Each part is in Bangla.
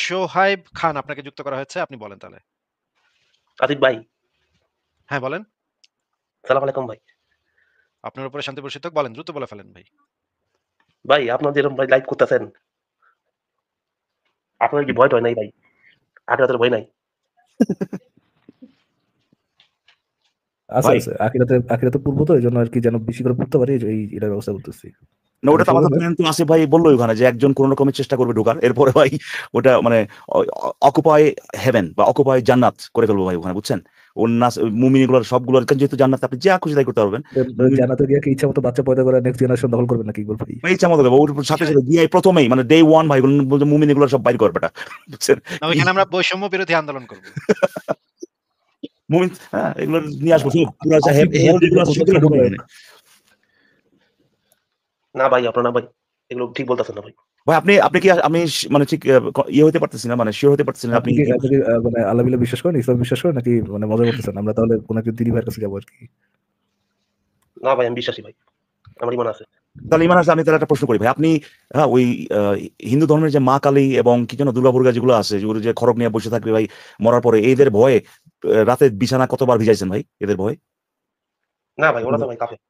সোহাইব খান আপনাকে যুক্ত করা হয়েছে। আপনি বলেন তাহলে। আতিক ভাই, হ্যাঁ, বলেন। সালাম আলাইকুম ভাই। আপনার উপরে শান্তি বর্ষিত হোক। বলেন, দ্রুত বলে ফেলেন ভাই। ভাই আপনার যেরকম ভাই লাইভ করতেছেন, আপনার কি ভয় টয় নাই ভাই? আখেরাতের ভয় নাই? আছে ভাই আছে আখিরাতে পূর্ব তো এই জন্য আর কি যেন বেশি করে পড়তে পারি এটার ব্যবস্থা করতেছি। না, ওটা তো আমাদের প্ল্যান তো আছে ভাই, বললো ওখানে যে একজন কোন রকমের চেষ্টা করবে ঢোকার, এরপরে ভাই ওটা মানে অকুপাই হেভেন বা অকুপাই জান্নাত করে ফেলবো ভাই ওখানে, বুঝছেন? ওর নাচ মুমিন এগুলোর সবগুলোর, যেহেতু জান্নাত আপনি যা খুশি তাই করতে পারবেন। জান্নাতে গিয়ে কি ইচ্ছা মতো বাচ্চা পয়দা করে নেক্সট জেনারেশন দখল করবেন নাকি বল ভাই? ভাই ইচ্ছা মতো দেবো, ওর সাথে সাথে গিয়ে প্রথমেই মানে ডে ওয়ান ভাই বলতে মুমিন এগুলো সব বাইর করবে, বুঝছেন? না, ওইখানে আমরা বৈষম্য বিরোধী আন্দোলন করব। মুমিন, হ্যাঁ, এগুলো নিয়ে আসবো সব পুরো যেগুলো আছে সেগুলো ঢুকবে। না ভাই, আপনার না ভাই, এগুলো ঠিক বলতেছেন না ভাই। ভাই আপনি কি আমি মানে ঠিক ইয়ে হতে পারতেছি না, মানে শিওর হতে পারতেছি না আপনি মানে আল্লাহ বিল্লাহ বিশ্বাস করেন, ইসলাম বিশ্বাস করেন নাকি মানে মজা করতেছেন? আমরা তাহলে কোন একটা দিদি ভাইয়ের কাছে যাবো আর কি। না ভাই, আমি বিশ্বাসী ভাই, আমার ইমান আছে। তাহলে ইমান আছে। আমি তাহলে একটা প্রশ্ন করি ভাই, আপনি ওই হিন্দু ধর্মের যে মা কালী এবং কি যেন দুর্গা দুর্গা যেগুলো আছে, যেগুলো যে খড়গ নিয়ে বসে থাকবে ভাই মরার পরে, এদের ভয়ে রাতে বিছানা কতবার ভিজাইছেন ভাই এদের ভয়ে? না ভাই, ওরা তো ভাই কাফের।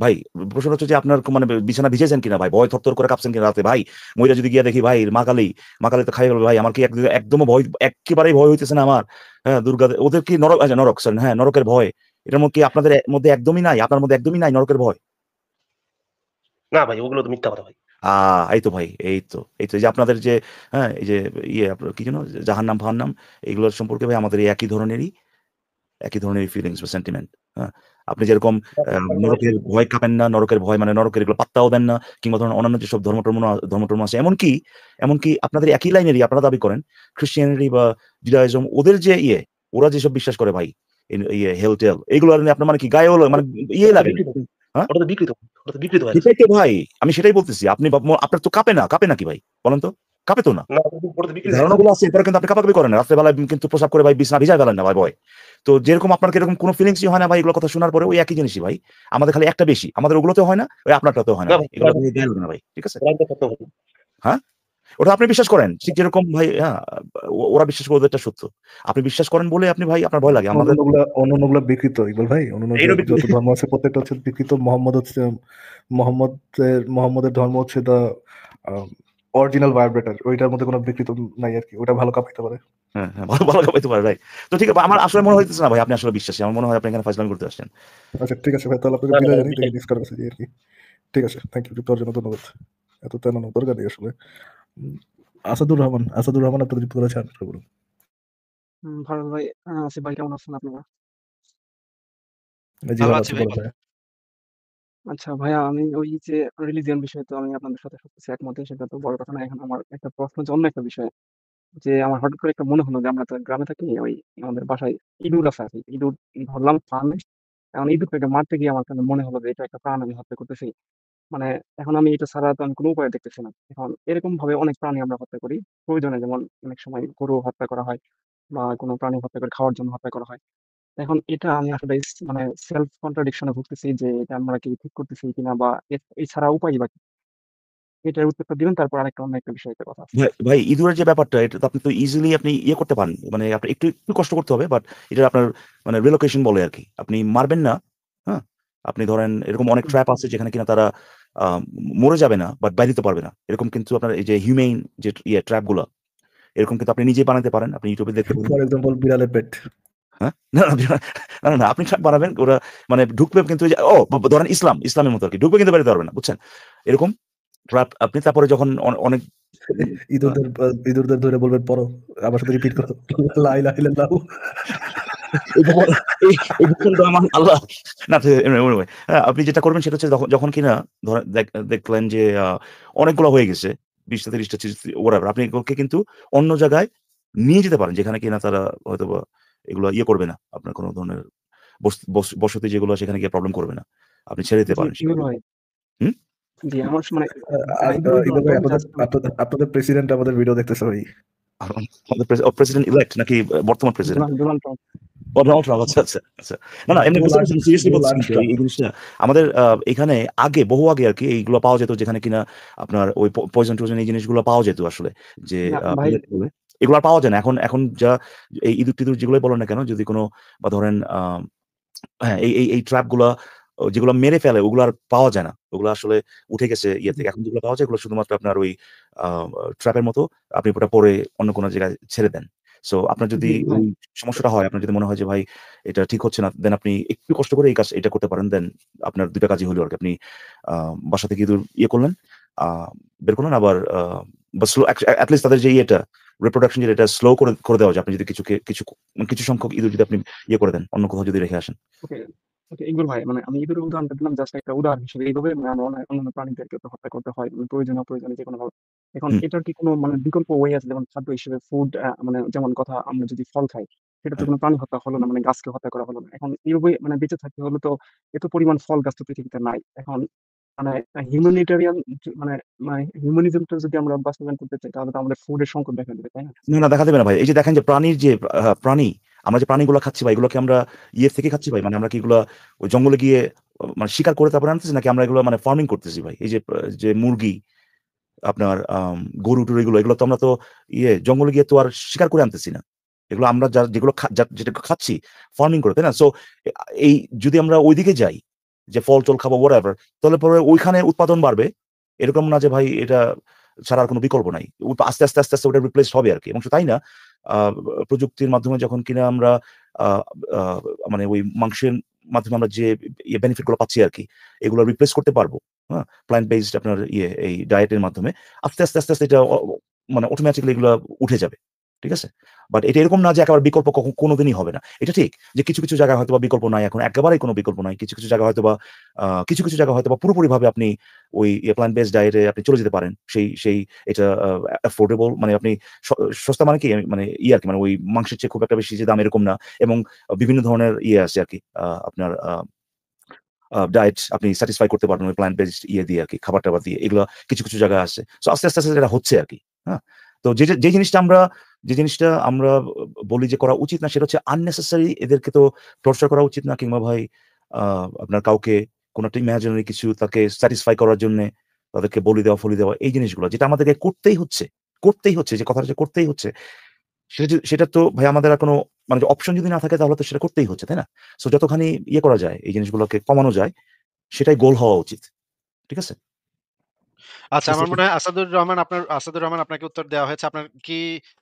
ভাই প্রশ্ন হচ্ছে যে আপনার মানে বিছানা ভিজেছেন কিনা ভাই, ভয় থরথর করে কাঁপছেন কিনা রাতে ভাই? মইরা যদি গিয়ে দেখি ভাই মা কালী তো খাই গেল ভাই, আমার কি একদম ভয়, একেবারেই ভয় হইতেছে না আমার। হ্যাঁ, দুর্গা ওদের কি নরক, আচ্ছা নরক স্যার, হ্যাঁ নরকের ভয় এটার মধ্যে কি আপনাদের মধ্যে একদমই নাই? আপনার মধ্যে একদমই নাই নরকের ভয়? না ভাই, ওগুলো তো মিথ্যা কথা ভাই। এই তো ভাই, এই তো যে আপনাদের যে হ্যাঁ এই যে ইয়ে আপনার কি যেন জাহান্নাম ফাহান্নাম এগুলোর সম্পর্কে ভাই আমাদের একই ধরনেরই ফিলিংস বা সেন্টিমেন্ট। হ্যাঁ, আপনি যেরকম নরকের ভয় কাঁপেন না, নরকের ভয় মানে নরকের এগুলো পাত্তাও দেন না, কিংবা ধরুন অন্যান্য যেসব ধর্মটর্ম আছে, এমনকি আপনাদের একই লাইনেরই আপনারা দাবি করেন খ্রিস্টিয়ানিটি বা জুডাইজম, ওদের যে ওরা যেসব বিশ্বাস করে ভাই হেল টেল এগুলো আপনার মানে কি গায়ে মানে ইয়ে লাগে ভাই? আমি সেটাই বলতেছি, আপনার তো কাঁপে না কি ভাই? বলেন তো, কাঁপে তো না? ধারণাগুলো আছে, এরপরে কিন্তু আপনি কাঁপাকাপি করেন, রাত্রেবেলায় কিন্তু প্রসাব করে ভাই বিছানা ভিজায় ফেলেন না ভাই ভয়। তো যেরকম আপনার এরকম কোনো ফিলিংসই হয় না ভাই এগুলো কথা শোনার পরে? ওই একই জিনিসই ভাই, আমাদের খালি একটা বেশি, আমাদের ওগুলোতেও হয় না, ওই আপনারটাতেও হয় না এগুলো না ভাই, ঠিক আছে? হ্যাঁ, ওটা আপনি বিশ্বাস করেন ঠিক যেরকম ভাই, হ্যাঁ ওরা বিশ্বাস করে ওদেরটা সত্য, আপনি বিশ্বাস করেন বলে আপনি ভাই আপনার ভয় লাগে। আমাদের অন্যগুলো বিকৃত ইকবাল ভাই, অন্য যত ধর্ম আছে প্রত্যেকটা হচ্ছে বিকৃত। মোহাম্মদের ধর্ম হচ্ছে দা অরিজিনাল ভাইব্রেটর, ওইটার মধ্যে কোনো বিকৃত নাই আর কি, ওটা ভালো কাঁপাইতে পারে। হ্যাঁ ভালো কাঁপাইতে পারে ভাই। তো ঠিক আছে, আমার আসলে মনে হইতেছে না ভাই আপনি আসলে বিশ্বাসী, আমার মনে হয় আপনি এখানে ফাইজলামি করতে আসছেন। আচ্ছা ঠিক আছে ভাই, তাহলে আপনাকে বিদায় জানাই, দেখি ডিসকাস আছে আর কি। ঠিক আছে, থ্যাংক ইউ তোর জন্য, ধন্যবাদ। এত তেন দরকার নেই আসলে। আসাদুর রহমান আপনাদের যুক্ত করেছেন, বলুন। ভালো ভাই, আসিফ ভাই কেমন আছেন আপনারা? ভালো আছি ভাই। আচ্ছা ভাইয়া, আমি ওই যে রিলিজিয়ন বিষয়ে তো আমি আপনাদের সাথে সবকিছু একমত, সেটা তো বড় কথা না। এখন আমার একটা প্রশ্ন হচ্ছে অন্য একটা বিষয়, যে আমার হঠাৎ করে একটা মনে হলো যে আমরা তো গ্রামে থাকি, ওই আমাদের বাসায় ইঁদুর আছে আর কি। ইঁদুর ধরলাম ফার্মে, এখন ইঁদুরটাকে মারতে গিয়ে আমার কাছে মনে হলো যে এটা একটা প্রাণ আমি হত্যা করতেছি। মানে এখন আমি এটা ছাড়া তো আমি কোনো উপায় দেখতেছি না। এখন এরকম ভাবে অনেক প্রাণী আমরা হত্যা করি প্রয়োজনে, যেমন অনেক সময় গরু হত্যা করা হয় বা কোনো প্রাণী হত্যা করে খাওয়ার জন্য হত্যা করা হয়। এখন এটা আমি আসলে মানে সেলফ কন্ট্রাডিকশনে ভুগতেছি যে এটা আমরা কি ঠিক করতেছি কিনা, বা এছাড়া উপায় বা কি? এটার উত্তরটা দিবেন, তারপর আরেকটা অন্য একটা বিষয়তে কথা আছে। ভাই ইঁদুরের যে ব্যাপারটা, এটা তো আপনি তো ইজিলি আপনি ইয়ে করতে পারেন, মানে আপনি একটু একটু কষ্ট করতে হবে, বাট এটা আপনার মানে রিলোকেশন বলে আর কি, আপনি মারবেন না। হ্যাঁ, আপনি ধরেন এরকম অনেক ট্র্যাপ আছে যেখানে কিনা তারা মরে যাবে না বাট বাইরে দিতে পারবে না, এরকম কিন্তু আপনার এই যে হিউমেইন যে ট্র্যাপ গুলো, এরকম কিন্তু আপনি নিজেই বানাতে পারেন, আপনি ইউটিউবে দেখতে পারেন। ফর এক্সাম্পল বিড়ালের পেট। হ্যাঁ, না আপনি ট্র্যাপ বানাবেন, ওরা মানে ঢুকবে কিন্তু ধরেন ইসলামের মতো আর কি, ঢুকবে কিন্তু বেরোতে পারবে না, বুঝছেন? এরকম ট্র্যাপ আপনি তারপরে যখন অনেক ইঁদুরদের ধরে বলবেন পড়ো, আমার সাথে রিপিট করো লা ইলাহা ইল্লাল্লাহ। আল্লাহ না, আপনি যেটা করবেন সেটা হচ্ছে যখন কিনা ধরেন দেখলেন যে অনেকগুলো হয়ে গেছে, 20টা 30টা ওরাবার, আপনি এগুলোকে কিন্তু অন্য জায়গায় নিয়ে যেতে পারেন যেখানে কিনা তারা হয়তো এগুলো ইয়ে করবে না, আপনার কোনো ধরনের বসতি যেগুলো সেখানে গিয়ে প্রবলেম করবে না, আপনি ছেড়ে দিতে পারেন। আপনাদের প্রেসিডেন্ট আমাদের ভিডিও দেখতেছে ভাই। প্রেসিডেন্ট ইলেক্ট নাকি বর্তমান প্রেসিডেন্ট? ডোনাল্ড ট্রাম্প, আচ্ছা আচ্ছা আচ্ছা। না না, এমনি বুঝতে পারছি, সিরিয়াসলি বলছি কিন্তু এই জিনিসটা আমাদের এখানে আগে, বহু আগে আর কি এইগুলো পাওয়া যেত, যেখানে কিনা আপনার ওই পয়জন টয়জন এই জিনিসগুলো পাওয়া যেত আসলে, যে না ভাই, এগুলো আর পাওয়া যায় না এখন। এখন যা এই ইঁদুর টিঁদুর যেগুলোই বলো না কেন, যদি কোনো বা ধরেন হ্যাঁ, এই ট্র্যাপ গুলা যেগুলো মেরে ফেলে ওগুলো আর পাওয়া যায় না। ওগুলো আসলে উঠে গেছে ইয়ে থেকে। এখন যেগুলো পাওয়া যায় এগুলো শুধুমাত্র আপনার ওই ট্র্যাপের মতো, আপনি ওটা পরে অন্য কোনো জায়গায় ছেড়ে দেন। সো আপনার যদি জি ভাই, ওই সমস্যাটা হয়, আপনার যদি মনে হয় যে ভাই এটা ঠিক হচ্ছে না, দেন আপনি একটু কষ্ট করে এটা করতে পারেন। দেন আপনার ২ টা কাজই হলো আরকি। আপনি বাসা থেকে ইঁদুর ইয়ে করলেন, আ বের করলেন, আবার বা স্লো এট লিস্ট তাদের যে ইয়েটা রিপ্রোডাকশন যেটা, এটা স্লো করে দেওয়া যায়। আপনি যদি কিছু সংখ্যক ইঁদুর যদি আপনি ইয়ে করে দেন, অন্য কোথাও যদি রেখে আসেন। ওকে, ওকে ইকবাল ভাই, মানে আমি ইঁদুরের উদাহরণটা দিলাম জাস্ট একটা উদাহরণ হিসেবে। এইভাবে মানে অন্যান্য প্রাণীদেরকে তো হত্যা করতে হয়, মানে অপ্রয়োজনে যেকোনো ভাবে। এখন হুম, এটার কি কোনো মানে বিকল্প ওয়ে আছে, যেমন খাদ্য হিসেবে ফুড, মানে যেমন কথা আমরা যদি ফল খাই, সেটা তো হ্যাঁ। কোনো প্রাণী হত্যা হলো না, মানে গাছকে হত্যা করা হলো না। এখন এইভাবে মানে বেঁচে থাকতে হলে তো এত পরিমাণ ফল গাছ তো পৃথিবীতে নাই। এখন মানে হিউম্যানিটেরিয়ান মানে মানে হিউম্যানিজমটা যদি আমরা বাস্তবায়ন করতে চাই, তাহলে তো আমাদের ফুডের সংকট দেখা দেবে, তাই না? না, না, দেখা দেবে না ভাই। এই যে দেখেন যে প্রাণীর যে প্রাণী, আমরা যে প্রাণীগুলা খাচ্ছি ভাই, এগুলোকে আমরা ইয়ের থেকে খাচ্ছি ভাই? মানে আমরা কি এগুলা ওই জঙ্গলে গিয়ে মানে শিকার করে তারপরে আনতেছি, নাকি আমরা এগুলো মানে ফার্মিং করতেছি ভাই? এই যে যে মুরগি, আপনার গরু-টরু, এগুলো তো আমরা তো জঙ্গলে গিয়ে তো আর শিকার করে আনতেছি না। এগুলো আমরা যেগুলো যেটা খাচ্ছি ফার্মিং করে, তাই না? সো এই যদি আমরা ঐদিকে যাই, যে ফল-টল খাবো whatever, তাহলে পরে ওইখানে উৎপাদন বাড়বে। এরকম না যে ভাই এটা ছাড়া আর কোনো বিকল্প নাই। আস্তে আস্তে ওটা রিপ্লেস হবে আরকি। এবং শুধু তাই না, আ প্রযুক্তির মাধ্যমে যখন কিনা আমরা আ আ মানে ওই মাংসের মাধ্যমে আমরা যে বেনিফিট গুলো পাচ্ছি আরকি, এগুলো রিপ্লেস করতে পারবো। হ্যাঁ? প্ল্যান্ট বেসড আপনার এই ডায়েটের মাধ্যমে আস্তে আস্তে এটা মানে অটোমেটিক্যালি এগুলা উঠে যাবে। ঠিক আছে? বাট এটা এরকম না যে একেবারে বিকল্প কোনদিনই হবে না। এটা ঠিক যে কিছু জায়গায় হয়তোবা বিকল্প নাই, এখন একেবারেই কোনো বিকল্প নাই। কিছু জায়গায় হয়তোবা কিছু জায়গায় হয়তোবা পুরোপুরিভাবে আপনি ওই প্ল্যান্ট বেসড ডায়েট এ আপনি চলে যেতে পারেন। সেই এটা অ্যাফোর্ডেবল, মানে আপনি স সস্তা মানে কি, মানে আরকি, মানে ওই মাংসের চেয়ে খুব একটা বেশি যে দাম এরকম না। এবং বিভিন্ন ধরনের আছে আরকি। আপনার ডায়েট আপনি স্যাটিসফাই করতে পারবেন ওই প্ল্যান্ট বেসড দিয়ে আরকি, খাবার-টাবার দিয়ে। এগুলা কিছু জায়গায় আসছে। সো আস্তে আস্তে এটা হচ্ছে আরকি। হ্যাঁ? তো যে জিনিসটা আমরা বলি যে করা উচিত না, সেটা হচ্ছে আননেসেসারি এদেরকে তো টর্চার করা উচিত না, কিংবা ভাই আপনার কাউকে কোন একটা ইমাজিনারি কিছু তাকে স্যাটিসফাই করার জন্যে তাদেরকে বলি দেওয়া, ফলি দেওয়া, এই জিনিসগুলো যেটা আমাদেরকে করতেই হচ্ছে, যে কথাটা যে করতেই হচ্ছে, সেটা তো ভাই আমাদের আর কোনো মানে অপশন যদি না থাকে, তাহলে তো সেটা করতেই হচ্ছে, তাই না? সো যতখানি করা যায়, এই জিনিসগুলোকে কমানো যায়, সেটাই গোল হওয়া উচিত। ঠিক আছে? আচ্ছা, আমার মনে হয় আসাদুর রহমান আপনাকে উত্তর দেওয়া হয়েছে। আপনার কি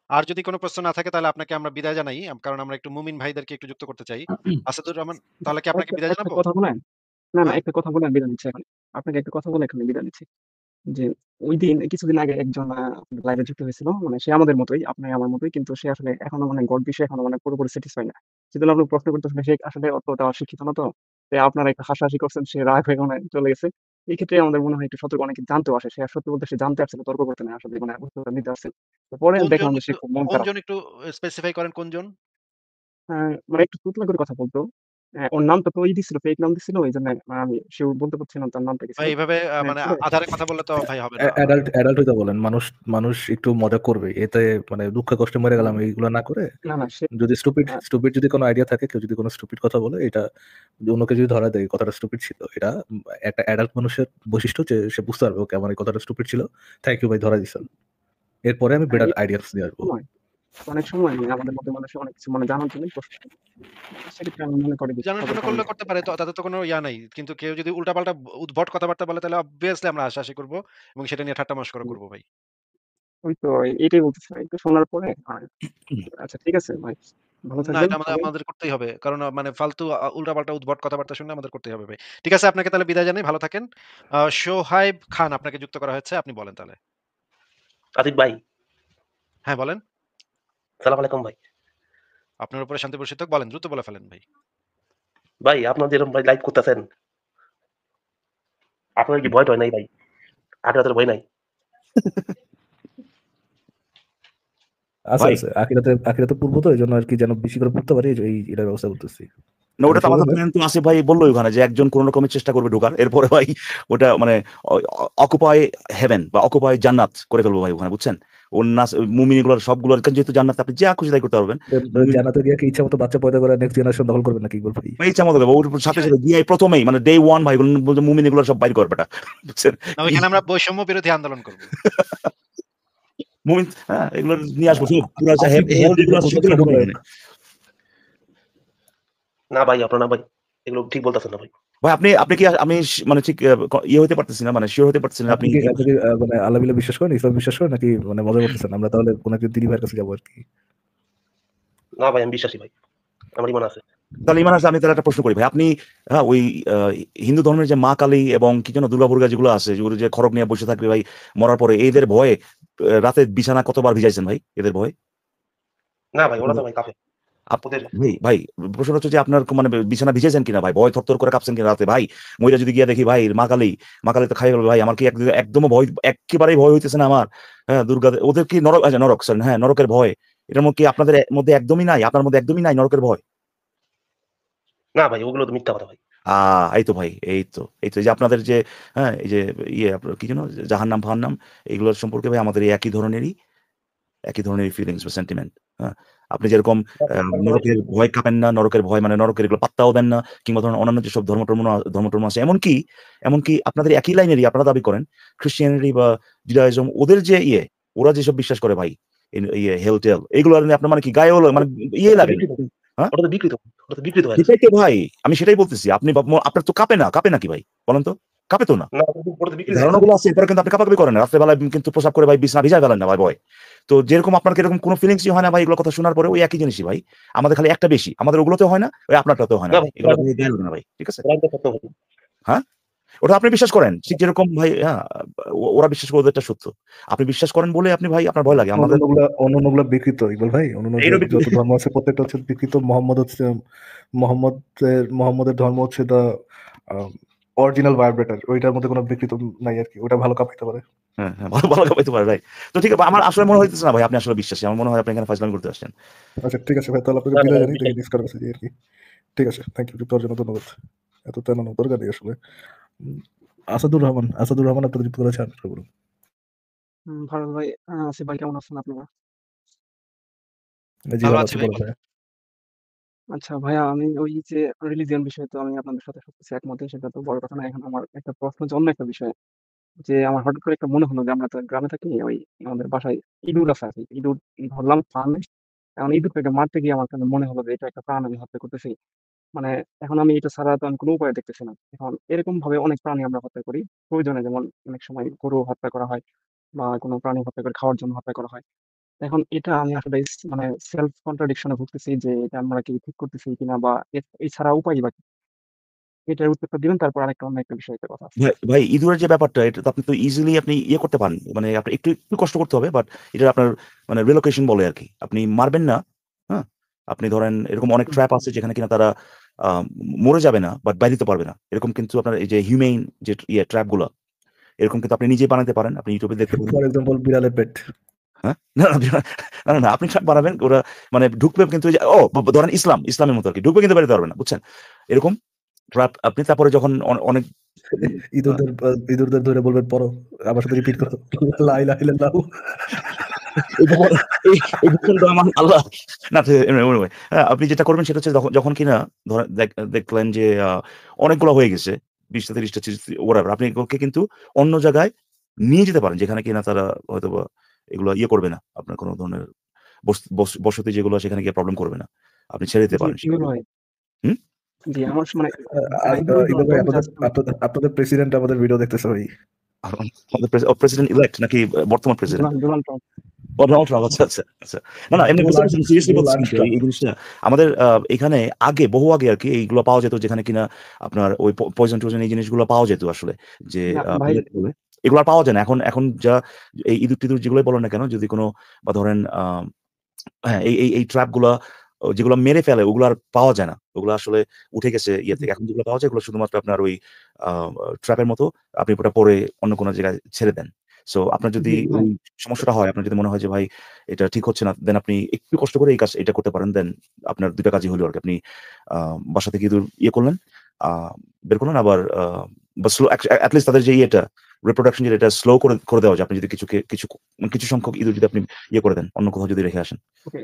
আর যদি কোনো প্রশ্ন না থাকে, তাহলে আপনাকে আমরা বিদায় জানাই। কারণ আমরা একটু মুমিন ভাইদেরকে একটু যুক্ত করতে চাই। আসাদুর রহমান, তাহলে কি আপনাকে একটা বিদায় একটা জানাবো? কথা বলেন, না না হ্যাঁ? একটা কথা বলে আমি বিদায় নিচ্ছি এখন। আপনাকে একটা কথা বলে এখানে বিদায় নিচ্ছি। যে ঐদিন কিছুদিন আগে একজন লাইভে যুক্ত হয়েছিল। মানে সে আমাদের মতোই, আপনার আমার মতোই। কিন্তু সে আসলে এখনো মানে গড বিষয়ে এখনো মানে পুরোপুরি স্যাটিসফাই না। সেজন্য আপনি প্রশ্ন করতেছেন, সে আসলে অতটা অশিক্ষিত না তো। আপনারা একটু হাসাহাসি করছেন, সে রাগ হয়ে মনে হয় চলে গেছে। এই ক্ষেত্রে আমাদের মনে হয় একটু সতর্ক, অনেকে জানতেও আসে। সে সত্যি বলতে সে জানতে আসছে না, তর্ক করতে না, আসলে মানে উত্তরটা নিতে আসছে। তো পরে দেখলাম যে সে খুব মন খারাপ। কোনজন একটু স্পেসিফাই করেন কোনজন? মানে একটু তুতলা করে কথা বলতো। ওর নামটা তো দিছিল, ফেক নাম দিছিল। এইজন্য আমি শিওর বলতে পারছিলাম তার নামটা কি ভাই ছিল। এভাবে মানে পরে আধারে কথা বললে তো ভাই হবে না। অ্যাডাল্ট হইতে বলেন। মানুষ মানুষ একটু মজা করবে। এতে মানে দুঃখে কষ্টে মরে গেলাম হুম, এইগুলো না করে, না, না সে যদি আ স্টুপিড যদি কোনো আইডিয়া থাকে, কেউ যদি কোনো স্টুপিড কথা বলে, এটা অন্যকে যদি ধরা দেয় কথাটা স্টুপিড ছিল, এটা একটা অ্যাডাল্ট মানুষের বৈশিষ্ট্য যে সে বুঝতে পারবে ওকে আমার এই কথাটা স্টুপিড ছিল। থ্যাংক ইউ ভাই, ধরা দিছেন। এরপরে আমি বেটার এই আইডিয়াস দিয়ে আসবো। সময় অনেক সময় মানে আমাদের মধ্যে মানুষের অনেক কিছু মানে জানার জন্যই প্রশ্ন করে। সেক্ষেত্রে আমি মনে করি যে একটু জানার জন্য সতর্ক করলে হওয়া করতে উচিত। পারে, তো তাতে তো কোনো নাই। কিন্তু কেউ যদি উল্টাপাল্টা উদ্ভট কথাবার্তা বলে, তাহলে অবভিয়াসলি আমরা হাসাহাসি করব এবং সেটা নিয়ে ঠাট্টা মশকরা হুম, করব ভাই। ওই তো এটাই বলতেছিলাম। একটু শোনার পরে আচ্ছা ঠিক আছে ভাই। ভালো না, থাকবেন এটা সবাই। আমাদের করতেই হবে। কারণ মানে ফালতু উল্টাপাল্টা উদ্ভট কথাবার্তা শুনলে আমাদের করতেই হবে ভাই। ঠিক আছে, আপনাকে তাহলে বিদায় জানাই। ভালো থাকেন। সোহাইব খান আপনাকে যুক্ত করা হয়েছে। আপনি বলেন তাহলে। আতিক ভাই, হ্যাঁ, বলেন। সালাম আলাইকুম ভাই। আপনার উপরে শান্তি বর্ষিত হোক। বলেন, দ্রুত বলে ফেলেন ভাই। ভাই আপনারা যেরকম ভাই লাইভ করতেছেন, আপনার কি ভয় টয় নাই ভাই? আখিরাতের ভয় নাই? আছে ভাই আছে আখিরাতে পূর্ব তো, এইজন্য আরকি যেন বেশি করে পড়তে পারি, এটার ব্যবস্থা করতেছি। না ওটা তো আমাদের প্ল্যান তো আসিফ ভাই বললো ওখানে যে একজন কোন রকমের চেষ্টা করবে ঢোকার, এরপরে ভাই ওটা মানে অকুপাই হেভেন বা অকুপাই জান্নাত করে ফেলবো ভাই ওখানে, বুঝছেন? ওর নাচ মুমিনগুলোর সবগুলোর যেহেতু জান্নাত আপনি যা খুশি তাই করতে পারবেন। জানাতে গিয়ে কি ইচ্ছা মতো বাচ্চা পয়দা করে নেক্সট জেনারেশন দখল করবেন নাকি ইকবাল ভাই? ইচ্ছা মতো দেবো ওর সাথে সাথে গিয়ে প্রথমেই মানে ডে ওয়ান ভাই মুমিনগুলো সব বাইর করবে, বুঝছেন? ওইখানে আমরা বৈষম্য বিরোধী আন্দোলন করব। মুমিন হ্যাঁ এগুলো নিয়ে আসবো সব পুরো যেগুলো আছে সবগুলো ঢুকবে এখানে। না ভাই, আপনার না ভাই, এগুলো ঠিক বলতেছেন না ভাই। ভাই আপনি কি আমি মানে ঠিক ইয়ে হতে পারতেছি না, মানে শিওর হতে পারতেছি না আপনি কি মানে আল্লাহ বিলে বিশ্বাস করেন, ইসলাম বিশ্বাস করেন, নাকি মানে মজা করতেছেন? আমরা তাহলে কোন একজন দিনী ভাইয়ের কাছে যাবো আর কি। না ভাই, আমি বিশ্বাসী ভাই, আমার ইমান আছে। তাহলে ইমান আছে। আমি তাহলে একটা প্রশ্ন করি ভাই, আপনি হ্যাঁ ওই হিন্দু ধর্মের যে মা কালী এবং কি যেন দুর্গা দুর্গা যেগুলো আছে, যেগুলো যে খড়গ নিয়ে বসে থাকবে ভাই মরার পরে, এদের ভয়ে রাতে বিছানা কতবার ভিজাইছেন ভাই এদের ভয়ে? না ভাই, ওরা তো ভাই কাফের। ভাই প্রশ্ন হচ্ছে যে আপনার মানে বিছানা ভিজেছেন কিনা ভাই, ভয় থরথর করে কাঁপছেন কিনা রাতে ভাই? মইরা যদি গিয়া দেখি ভাই মা কালী তো খাই ফেলবে ভাই, আমার কি একদম ভয়, একেবারেই ভয় হইতেছে না আমার। হ্যাঁ দুর্গা ওদের কি নরক, আচ্ছা নরক সরি হ্যাঁ নরকের ভয় এটার মধ্যে কি আপনাদের মধ্যে একদমই নাই? আপনার মধ্যে একদমই নাই নরকের ভয়? না ভাই, ওগুলো তো মিথ্যা কথা ভাই। এই তো ভাই, এই তো যে আপনাদের যে হ্যাঁ এই যে ইয়ে আপনার কি যেন জাহান্নাম ফাহান্নাম এগুলোর সম্পর্কে ভাই আমাদের এই একই ধরনেরই ফিলিংস বা সেন্টিমেন্ট। হ্যাঁ আপনি যেরকম নরকের ভয় কাঁপেন না, নরকের ভয় মানে নরকের এগুলো পাত্তাও দেন না, কিংবা ধরুন অন্যান্য যেসব ধর্মটর্ম আছে, এমনকি আপনাদের একই লাইনেরই আপনারা দাবি করেন খ্রিস্টিয়ানিটি বা জুডাইজম, ওদের যে ওরা যেসব বিশ্বাস করে ভাই ইয়ে হেল টেল, এগুলো আপনার মানে কি গায়ে হলো মানে ইয়ে লাগে ওটা তো বিকৃত, ওটা তো বিকৃত ভাই। সেটাই তো ভাই, আমি সেটাই বলতেছি। আপনি আপনার তো কাঁপে নাকি ভাই বলেন তো? কাঁপে তো না? ওটা তো বিকৃত ধারণাগুলো আছে এরপরে কিন্তু আপনি কাঁপাকাঁপি করেন না, রাত্রেবেলায় কিন্তু প্রসাব করে ভাই বিছানা ভিজায় ফেলেন না ভাই ভয়। তো যেরকম আপনার কিরকম কোনো ফিলিংসই হয় না ভাই এগুলো কথা শোনার পরে, ওই একই জিনিসই ভাই আমাদের, খালি একটা বেশি, আমাদের ওগুলোতে হয় না, ওই আপনারটাতেও হয় না ভাই, এগুলো গায়ে লাগে না ভাই, ঠিক আছে? হ্যাঁ ওটা আপনি বিশ্বাস করেন ঠিক যেরকম ভাই, হ্যাঁ ওরা বিশ্বাস করে ওদেরটা সত্য, আপনি বিশ্বাস করেন বলে আপনি ভাই আপনার ভয় লাগে। আমাদের অন্যগুলা বিকৃত ইকবাল ভাই, অন্য যত ধর্ম আছে প্রত্যেকটা হচ্ছে বিকৃত। মোহাম্মদের ধর্ম হচ্ছে দা অরিজিনাল ভাইব্রেটর, ওইটার মধ্যে কোনো বিকৃত নাই আর কি, ওটা ভালো কাঁপাইতে পারে। হ্যাঁ ভালো কাঁপাইতে পারে রাইট। তো ঠিক আছে, আমার আসলে মনে হইতেছে না ভাই আপনি আসলে বিশ্বাসী, আমার মনে হয় আপনি এখানে ফাজলামি করতে আসছেন। আচ্ছা ঠিক আছে ভাই, তাহলে আপনাকে বিদায় জানাই, দেখি নেক্সট কারণে আর কি। ঠিক আছে, থ্যাংক ইউ তোর জন্য, ধন্যবাদ। এত তেমন দরকার নেই আসলে। আসাদুর রহমান আপনাদের যুক্ত করেছেন, বলুন। ভালো ভাই, আসিফ ভাই কেমন আছেন আপনারা? জি ভালো আছি, বলুন ভাই। আচ্ছা ভাইয়া, আমি ওই যে রিলিজিয়ন বিষয়ে তো আমি আপনাদের সাথে সবকিছু একমত, সেটা তো বড় কথা না। এখন আমার একটা প্রশ্ন হচ্ছে অন্য একটা বিষয়, যে আমার হঠাৎ করে একটা মনে হলো যে আমরা তো গ্রামে থাকি, ওই আমাদের বাসায় ইঁদুর আছে আর কি। ইঁদুর ধরলাম ফার্মে, এখন ইঁদুরটাকে মারতে গিয়ে আমার কাছে মনে হলো যে এটা একটা প্রাণ আমি হত্যা করতেছি। মানে এখন আমি এটা ছাড়া তো আমি কোনো উপায় দেখতেছি না। এখন এরকম ভাবে অনেক প্রাণী আমরা হত্যা করি প্রয়োজনে, যেমন অনেক সময় গরু হত্যা করা হয় বা কোনো প্রাণী হত্যা করে খাওয়ার জন্য হত্যা করা হয়। এখন এটা আমি আসলে মানে সেলফ কন্ট্রাডিকশনে ভুগতেছি যে এটা আমরা কি ঠিক করতেছি কিনা, বা এছাড়া উপায় বা কি? এটার উত্তরটা দিবেন, তারপর আরেকটা অন্য একটা বিষয়ে কথা আছে। ভাই ইঁদুরের যে ব্যাপারটা, এটা তো আপনি তো ইজিলি আপনি ইয়ে করতে পারেন, মানে আপনি একটু কষ্ট করতে হবে, বাট এটা আপনার মানে রিলোকেশন বলে আর কি, আপনি মারবেন না। হ্যাঁ আপনি ধরেন এরকম অনেক ট্র্যাপ আছে যেখানে কিনা তারা মরে যাবে না বাট বাইরে দিতে পারবে না, এরকম কিন্তু আপনার এই যে হিউমেইন যে ট্র্যাপ গুলো এরকম কিন্তু আপনি নিজেই বানাতে পারেন, আপনি ইউটিউবে দেখতে পারেন। ফর এক্সাম্পল বিড়ালের পেট। হ্যাঁ না আপনি ট্র্যাপ বানাবেন, ওরা মানে ঢুকবে কিন্তু ধরেন ইসলামের মতো আর কি, ঢুকবে কিন্তু বেরোতে পারবে না, বুঝছেন? এরকম ট্র্যাপ আপনি তারপরে যখন অনেক ইঁদুরদের ধরে বলবেন পড়ো, আমার সাথে রিপিট করো, লা ইলাহা ইল্লাল্লাহ। আল্লাহ না। আপনি যেটা করবেন সেটা হচ্ছে যখন কিনা ধরেন দেখলেন যে অনেকগুলো হয়ে গেছে 20টা 30টা ওরা, আপনি এগুলোকে কিন্তু অন্য জায়গায় নিয়ে যেতে পারেন যেখানে কিনা তারা হয়তো বা এগুলো ইয়ে করবে না, আপনার কোনো ধরনের বসতি যেগুলো সেখানে গিয়ে প্রবলেম করবে না, আপনি ছেড়ে দিতে পারেন। হুম জি আমার মানে আপনাদের প্রেসিডেন্ট আমাদের ভিডিও দেখতেছে ভাই। প্রেসিডেন্ট ইলেক্ট নাকি বর্তমান প্রেসিডেন্ট? এই জিনিসটা আমাদের এখানে বহু আগে আর কি এইগুলো পাওয়া যেত, যেখানে কিনা আপনার ওই পয়জন টয়জন এই জিনিসগুলো পাওয়া যেত আসলে, যে এগুলো পাওয়া যায় না এখন যা এই ইঁদুর টিঁদুর যেগুলোই বলেন না কেন, যদি কোনো বা ধরেন হ্যাঁ এই ট্র্যাপ গুলা যেগুলো মেরে ফেলে ওগুলো আর পাওয়া যায় না, ওগুলো আসলে উঠে গেছে ইয়ে থেকে। এখন যেগুলো পাওয়া যায় এগুলো শুধুমাত্র আপনার ওই ট্র্যাপের মতো, আপনি ওটা পরে অন্য কোনো জায়গায় ছেড়ে দেন। সো আপনার যদি জি ওই ভাই। সমস্যাটা হয়, আপনার যদি মনে হয় যে ভাই এটা ঠিক হচ্ছে না, দেন আপনি একটু কষ্ট করে এটা করতে পারেন। দেন আপনার ২ টা কাজই হলো আরকি। আপনি আ বাসা থেকে ইঁদুর করলেন, আ বের করলেন আবার বা স্লো এট লিস্ট তাদের যে reproduction যেটা এটা স্লো করে দেওয়া যায়। আপনি যদি কিছু সংখ্যক ইঁদুর যদি আপনি করে দেন, অন্য কোথাও যদি রেখে আসেন। ওকে,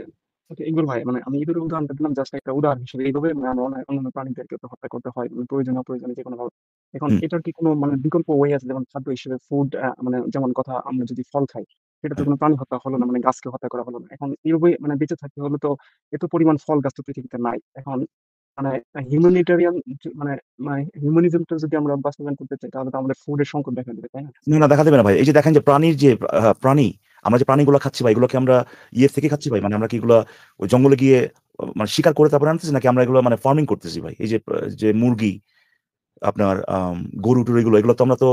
ওকে ইঁদুর ভাই মানে আমি ইঁদুরের উদাহরণটা দিলাম জাস্ট একটা উদাহরণ হিসেবে। এইভাবে মানে আমরা অন্যান্য প্রাণীদেরকে তো হত্যা করতে হয়। মানে প্রয়োজনে অপ্রয়োজনে যেকোনোভাবে। এখন হুম, এটার কি কোনো মানে বিকল্প ওয়ে আছে? যেমন খাদ্য হিসেবে ফুড মানে যেমন কথা আমরা যদি ফল খাই, সেটা তো হ্যাঁ। কোনো প্রাণী হত্যা হলো না, মানে গাছকে হত্যা করা হলো না। এখন এভাবে মানে বেঁচে থাকতে হলে তো এত পরিমাণ ফল গাছ তো পৃথিবীতে নাই। এখন মানে হিউম্যানিটেরিয়ান মানে মানে হিউম্যানিজমটা যদি আমরা বাস্তবায়ন করতে চাই তাহলে তো আমাদের ফুডের সংকট দেখা দেবে, তাই না? না, দেখা দেবে না ভাই। এই যে দেখেন যে প্রাণী, আমরা যে প্রাণীগুলা খাচ্ছি ভাই, এগুলো কি আমরা থেকে খাচ্ছি ভাই? মানে আমরা কি এগুলা ওই জঙ্গলে গিয়ে মানে শিকার করে তারপরে আনতেছি নাকি আমরা এগুলো মানে ফার্মিং করতেছি ভাই? এই যে মুরগি, আপনার গরু-টরু এগুলো তো আমরা তো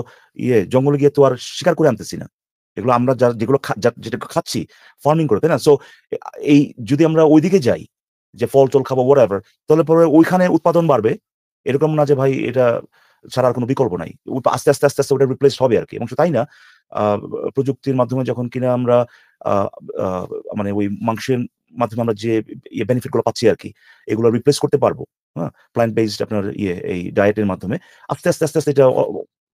জঙ্গলে গিয়ে তো আর শিকার করে আনতেছি না। এগুলো আমরা যেগুলো যেটা খাচ্ছি ফার্মিং করে, তাই না? সো এই যদি আমরা ঐদিকে যাই, যে ফল-টল খাবো whatever, তাহলে পরে ওইখানে উৎপাদন বাড়বে। এরকম না যে ভাই এটা ছাড়া আর কোন বিকল্প নাই। আস্তে আস্তে ওটা রিপ্লেসড হবে আরকি। এবং শুধু তাই না, আ প্রযুক্তির মাধ্যমে যখন কিনা আমরা আ আ মানে ওই মাংসের মাধ্যমে আমরা যে বেনিফিট গুলো পাচ্ছি আরকি, এগুলো রিপ্লেস করতে পারবো। হ্যাঁ? প্ল্যান্ট বেসড আপনার এই ডায়েটের মাধ্যমে আস্তে আস্তে এটা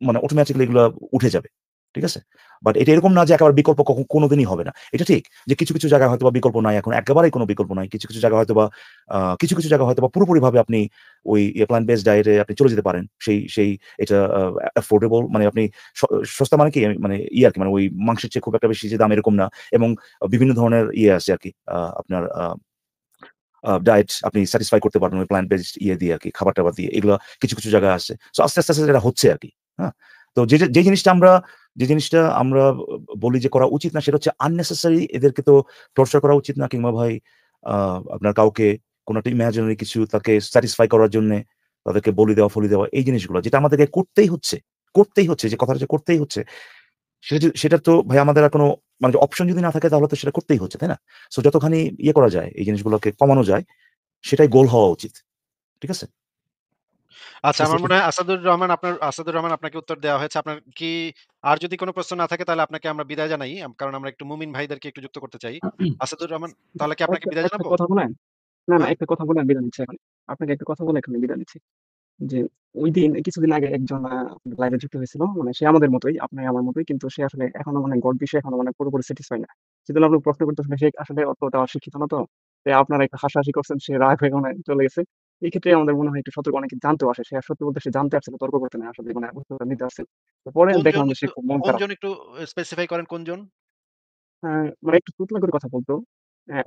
মানে অটোমেটিক্যালি এগুলা উঠে যাবে। ঠিক আছে? বাট এটা এরকম না যে একেবারে বিকল্প কোনদিনই হবে না। এটা ঠিক যে কিছু জায়গায় হয়তোবা বিকল্প নাই এখন। একেবারেই কোন বিকল্প নাই। কিছু জায়গায় হয়তোবা পুরোপুরিভাবে আপনি ওই প্ল্যান্ট বেসড ডায়েটে আপনি চলে যেতে পারেন। সেই এটা অ্যাফোর্ডেবল, মানে আপনি স সস্তা মানে কি? মানে আরকি, মানে ওই মাংসের চেয়ে খুব একটা বেশি যে দাম এরকম না। এবং বিভিন্ন ধরনের আছে আরকি। আপনার ডায়েট আপনি স্যাটিসফাই করতে পারবেন ওই প্ল্যান্ট বেসড দিয়ে আরকি, খাবার-টাবার দিয়ে। এগুলা কিছু জায়গায় আছে। সো আস্তে আস্তে এটা হচ্ছে আরকি। হ্যাঁ? তো যে জিনিসটা আমরা বলি যে করা উচিত না, সেটা হচ্ছে unnecessary এদেরকে তো টর্চার করা উচিত না, কিংবা ভাই আ আপনার কাউকে কোন একটা ইমাজিনারি কিছু তাকে স্যাটিসফাই করার জন্যে তাদেরকে ফলি দেওয়া এই জিনিসগুলো যেটা আমাদেরকে করতেই হচ্ছে, যে কথাটা যে করতেই হচ্ছে, সেটা তো ভাই আমাদের আর কোন মানে অপশন যদি না থাকে তাহলে তো সেটা করতেই হচ্ছে, তাই না? সো যতখানি করা যায়, এই জিনিসগুলোকে কমানো যায়, সেটাই গোল হওয়া উচিত। ঠিক আছে? আচ্ছা, আমার স্পেসিফিক মনে হয় আসাদুর রহমান আপনাকে উত্তর দেওয়া হয়েছে। আপনার কি আর যদি কোন প্রশ্ন না থাকে তাহলে আপনাকে আমরা বিদায় জানাই। কারণ আমরা একটু মুমিন ভাইদেরকে একটু যুক্ত করতে চাই। আসাদুর রহমান, তাহলে কি আপনাকে একটা বিদায় একটা জানাবো? কথা বলেন? না, হ্যাঁ? একটা কথা বলে আমি বিদায় নিচ্ছি এখন। আপনাকে একটা কথা বলে এখন আমি বিদায় নিচ্ছি। যে ঐদিন কিছুদিন আগে একজন লাইভে যুক্ত হয়েছিল। মানে সে আমাদের মতোই, আপনি আমার মতোই। কিন্তু সে আসলে এখনো মানে গড বিষয়ে এখনো মানে পুরোপুরি স্যাটিসফাই না। সেজন্য আপনি প্রশ্ন করতেছেন সে আসলে অতটা শিক্ষিত না তো। আপনারা একটু হাসাহাসি করছেন, সে রাগ হয়ে মনে হয় চলে গেছে। এই ক্ষেত্রে আমাদের মনে হয় একটু সতর্ক, অনেকে জানতেও আসে। সে আর সত্যি বলতে সে জানতে আসছে না, তর্ক করতে না, আসলে মানে উত্তরটা নিতে আসছে। তো পরে দেখলাম যে সে খুব মন খারাপ। কোনজন একটু স্পেসিফাই করেন কোনজন? মানে একটু তুতলা করে কথা বলতো।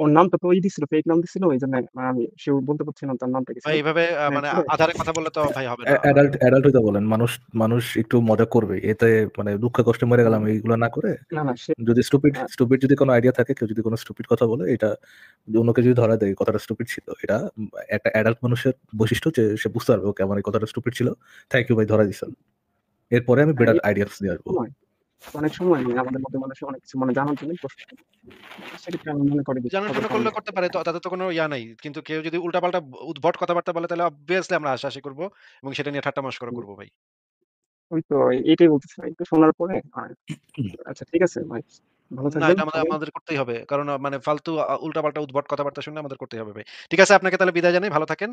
ওর নামটা তো দিছিল, ফেক নাম দিছিল। এইজন্য আমি শিওর বলতে পারছি না তার নামটা কি ছিল। ভাই এভাবে মানে পরে আধারে কথা বললে তো ভাই হবে না। অ্যাডাল্ট হইতে বলেন। মানুষ একটু মজা করবে। এতে মানে দুঃখে কষ্টে মরে না, গেলাম এইগুলা না করে, না সে যদি আ স্টুপিড যদি কোনো আইডিয়া থাকে, কেউ যদি কোনো স্টুপিড কথা বলে, এটা অন্যকে যদি ধরা দেয় কথাটা স্টুপিড ছিল, এটা একটা অ্যাডাল্ট মানুষের বৈশিষ্ট্য যে সে বুঝতে পারবে ওকে আমার এই কথাটা স্টুপিড ছিল। থ্যাংক ইউ ভাই, ধরাই দিছেন। এরপরে আমি বেটার এটা আইডিয়াস দিয়ে আসবো। সময় অনেক সময় মানে আমাদের মধ্যে মানুষের অনেক কিছু মানে জানার জন্যই প্রশ্ন করে। সেক্ষেত্রে আমি মনে করি যে জানার জন্য সতর্ক হওয়া করলে উচিত। করতে পারে, তো তাতে তো কোনো ইয়া নাই। কিন্তু কেউ যদি উল্টাপাল্টা উদ্ভট কথাবার্তা বলে তাহলে obviously আমরা হাসাহাসি করব এবং সেটা নিয়ে ঠাট্টা মশকরা হুম, করব ভাই। ওই তো এটাই বলতেছিলাম। একটু শোনার পরে আচ্ছা ঠিক আছে ভাই। ভালো না, থাকবেন এটা সবাই। আমাদের করতেই হবে। কারণ মানে ফালতু উল্টাপাল্টা উদ্ভট কথাবার্তা শুনলে আমাদের করতেই হবে ভাই। ঠিক আছে, আপনাকে তাহলে বিদায় জানাই। ভালো থাকেন।